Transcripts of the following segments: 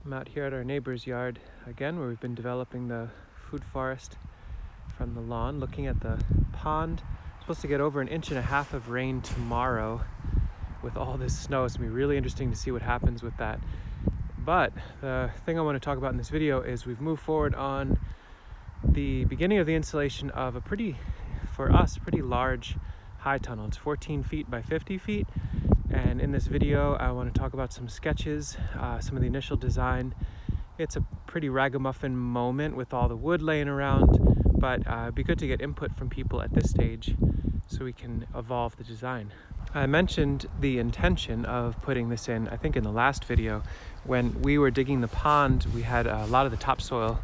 I'm out here at our neighbor's yard again, where we've been developing the food forest from the lawn, looking at the pond. It's supposed to get over 1.5 inches of rain tomorrow with all this snow. It's gonna be really interesting to see what happens with that. But the thing I want to talk about in this video is we've moved forward on the beginning of the installation of a for us, pretty large high tunnel. It's 14 feet by 50 feet. And in this video, I want to talk about some sketches, some of the initial design. It's a pretty ragamuffin moment with all the wood laying around, but it'd be good to get input from people at this stage so we can evolve the design. I mentioned the intention of putting this in, I think in the last video. When we were digging the pond, we had a lot of the topsoil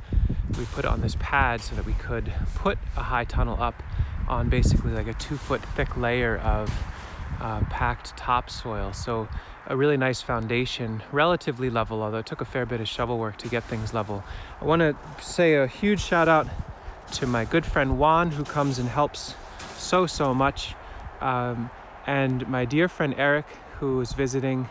we put on this pad so that we could put a high tunnel up on basically like a 2-foot thick layer of packed topsoil. So a really nice foundation, relatively level, although it took a fair bit of shovel work to get things level. I want to say a huge shout out to my good friend Juan, who comes and helps so much. And my dear friend Eric, who is visiting.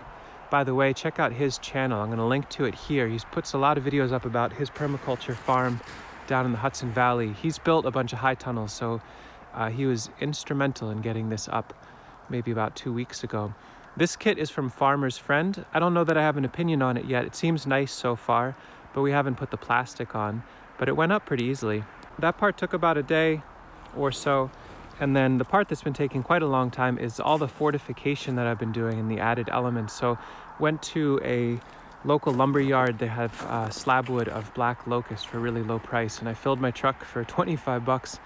By the way, check out his channel. I'm going to link to it here. He puts a lot of videos up about his permaculture farm down in the Hudson Valley. He's built a bunch of high tunnels, so he was instrumental in getting this up maybe about 2 weeks ago. This kit is from Farmer's Friend. I don't know that I have an opinion on it yet. It seems nice so far, but we haven't put the plastic on. But it went up pretty easily. That part took about a day or so. And then the part that's been taking quite a long time is all the fortification that I've been doing and the added elements. So went to a local lumber yard. They have slab wood of black locust for a really low price. And I filled my truck for 25 bucks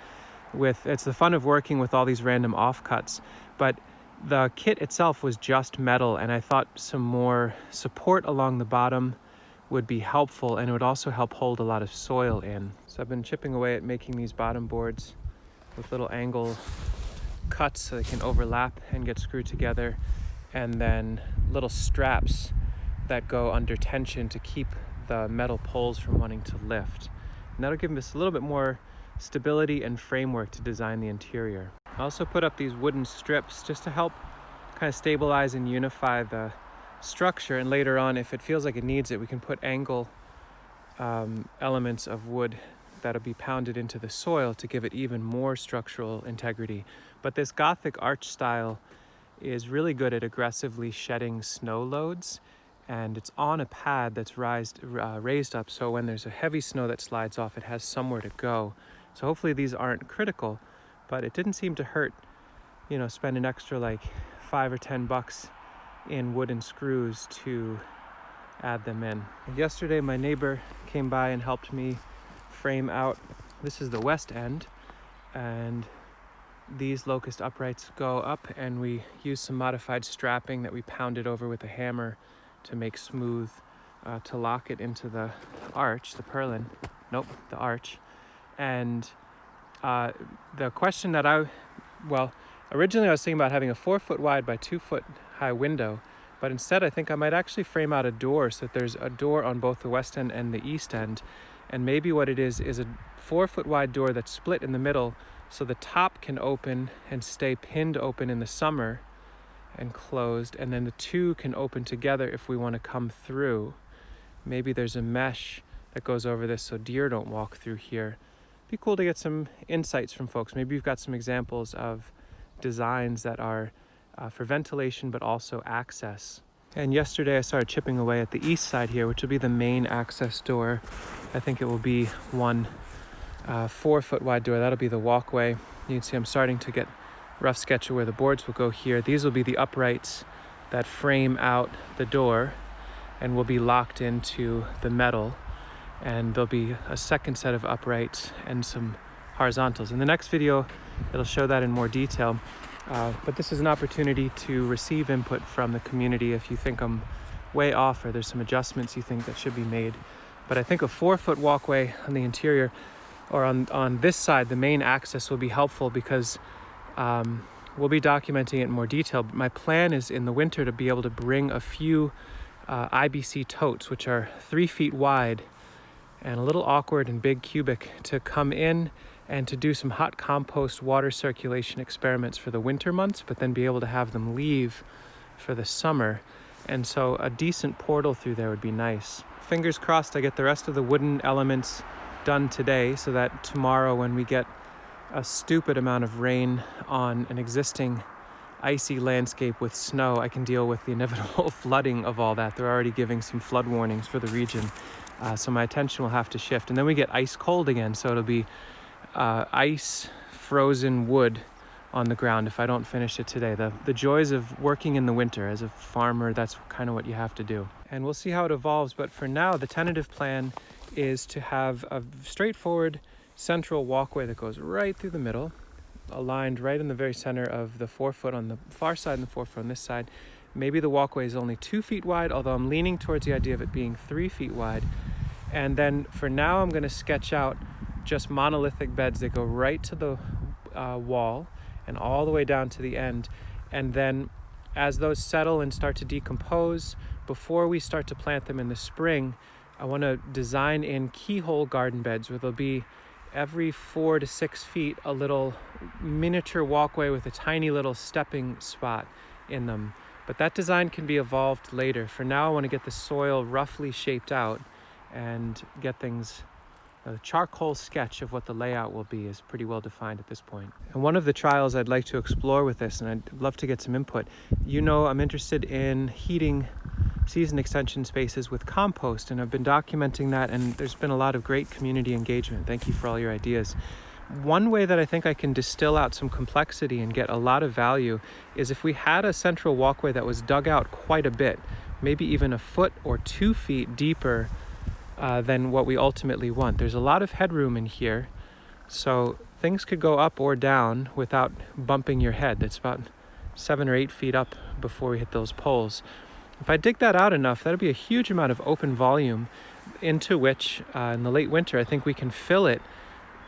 with, it's the fun of working with all these random offcuts. But the kit itself was just metal, and I thought some more support along the bottom would be helpful, and it would also help hold a lot of soil in. So I've been chipping away at making these bottom boards with little angle cuts so they can overlap and get screwed together, and then little straps that go under tension to keep the metal poles from wanting to lift. And that'll give us a little bit more stability and framework to design the interior. I also put up these wooden strips just to help kind of stabilize and unify the structure, and later on, if it feels like it needs it, we can put angle elements of wood that'll be pounded into the soil to give it even more structural integrity. But this Gothic arch style is really good at aggressively shedding snow loads, and it's on a pad that's raised up, so when there's a heavy snow that slides off, it has somewhere to go. So hopefully these aren't critical, but it didn't seem to hurt, spend an extra like $5 or $10 in wooden screws to add them in. Yesterday my neighbor came by and helped me frame out. This is the west end, and these locust uprights go up, and we use some modified strapping that we pounded over with a hammer to make smooth, to lock it into the arch, the arch. And the question that originally I was thinking about having a 4-foot wide by 2-foot high window, but instead I think I might actually frame out a door so that there's a door on both the west end and the east end. And maybe what it is a 4-foot wide door that's split in the middle, so the top can open and stay pinned open in the summer and closed, and then the two can open together if we want to come through. Maybe there's a mesh that goes over this so deer don't walk through here. It'd be cool to get some insights from folks. Maybe you've got some examples of designs that are for ventilation but also access. And yesterday I started chipping away at the east side here, which will be the main access door. I think it will be one 4-foot wide door. That'll be the walkway. You can see I'm starting to get rough sketch of where the boards will go here. These will be the uprights that frame out the door and will be locked into the metal. And there'll be a second set of uprights and some horizontals. In the next video, it'll show that in more detail. But this is an opportunity to receive input from the community if you think I'm way off or there's some adjustments you think that should be made. But I think a 4-foot walkway on the interior, or on this side, the main access, will be helpful because we'll be documenting it in more detail. But my plan is in the winter to be able to bring a few IBC totes, which are 3 feet wide and a little awkward and big cubic, to come in and to do some hot compost water circulation experiments for the winter months, but then be able to have them leave for the summer. And so a decent portal through there would be nice. fingers crossed I get the rest of the wooden elements done today so that tomorrow when we get a stupid amount of rain on an existing icy landscape with snow, I can deal with the inevitable flooding of all that. They're already giving some flood warnings for the region, so my attention will have to shift. And then we get ice cold again, so it'll be ice frozen wood on the ground if I don't finish it today. The joys of working in the winter as a farmer, that's kind of what you have to do. And we'll see how it evolves, but for now the tentative plan is to have a straightforward central walkway that goes right through the middle, aligned right in the very center of the 4 foot on the far side and the 4 foot on this side. Maybe the walkway is only 2 feet wide, although I'm leaning towards the idea of it being 3 feet wide. And then for now, I'm going to sketch out just monolithic beds that go right to the wall and all the way down to the end. And then as those settle and start to decompose, before we start to plant them in the spring, I want to design in keyhole garden beds where there'll be every 4 to 6 feet a little miniature walkway with a tiny little stepping spot in them. But that design can be evolved later. For now, I want to get the soil roughly shaped out and get things. A charcoal sketch of what the layout will be is pretty well defined at this point. And one of the trials I'd like to explore with this, and I'd love to get some input, I'm interested in heating season extension spaces with compost, and I've been documenting that, and there's been a lot of great community engagement. Thank you for all your ideas. One way that I think I can distill out some complexity and get a lot of value is if we had a central walkway that was dug out quite a bit, maybe even a foot or 2 feet deeper than what we ultimately want. There's a lot of headroom in here, so things could go up or down without bumping your head. That's about 7 or 8 feet up before we hit those poles. If I dig that out enough, that'll be a huge amount of open volume into which in the late winter I think we can fill it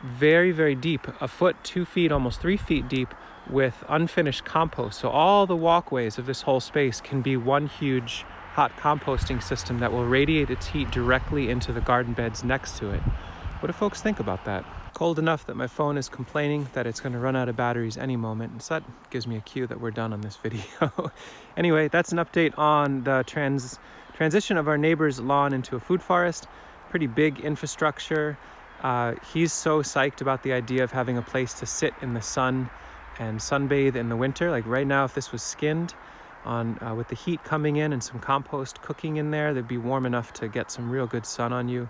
very, very deep, a foot, 2 feet, almost 3 feet deep, with unfinished compost. So all the walkways of this whole space can be one huge hot composting system that will radiate its heat directly into the garden beds next to it. What do folks think about that? Cold enough that my phone is complaining that it's going to run out of batteries any moment, and so that gives me a cue that we're done on this video. Anyway, that's an update on the transition of our neighbor's lawn into a food forest. Pretty big infrastructure. He's so psyched about the idea of having a place to sit in the sun and sunbathe in the winter. Like right now, if this was skinned on with the heat coming in and some compost cooking in there, they'd be warm enough to get some real good sun on you.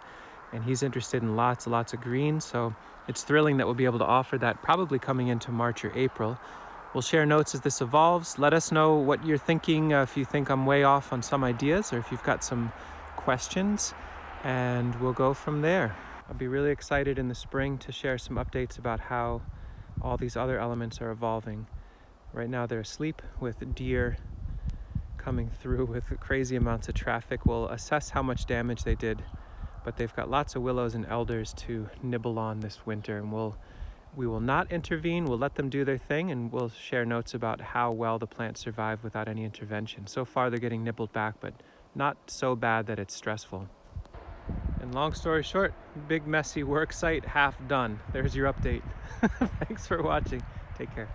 And he's interested in lots of green, so it's thrilling that we'll be able to offer that probably coming into March or April. We'll share notes as this evolves. Let us know what you're thinking, if you think I'm way off on some ideas or if you've got some questions, and we'll go from there. I'll be really excited in the spring to share some updates about how all these other elements are evolving. Right now they're asleep with deer coming through with crazy amounts of traffic. We'll assess how much damage they did, but they've got lots of willows and elders to nibble on this winter, and we will not intervene. We'll let them do their thing, and we'll share notes about how well the plants survive without any intervention. So far they're getting nibbled back, but not so bad that it's stressful. And long story short, big messy work site half done. There's your update. Thanks for watching. Take care.